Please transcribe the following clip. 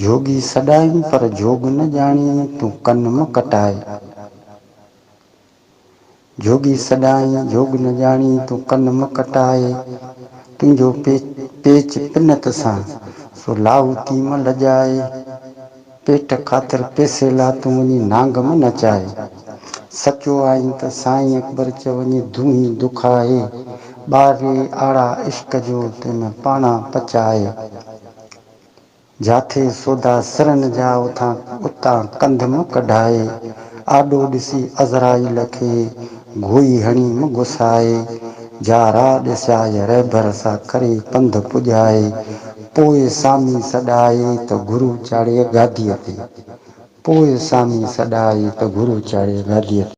जोगी सॾाई पर जोग न ॼाणी तूं कन म कटाए। जोगी सॾाई जोग न ॼाणी तूं कन म कटाए। तुंहिंजो पेच पिनत सां सो लाहौती म लॼाए। पेट ख़ातिर पैसे ला तूं वञी नांग में नचाए। सचो आहीं त साईं अकबर चवञे धूनी दुखाए। ॿारे आड़ा इश्क जो तंहिंमें पाणा पचाए। जाथे सौदा सिरनि जा उतां कंध म कढाए। आॾो ॾिसी अज़राइल खे गोई हणी म घुसाए। जा राह ॾिसाए रहबर सां करे पंध पुॼाए। पोइ सामी सॾाए त गुरू चाढ़े गादीअ ते। पोइ सामी सॾाए त गुरू चाढ़े गादीअ ते।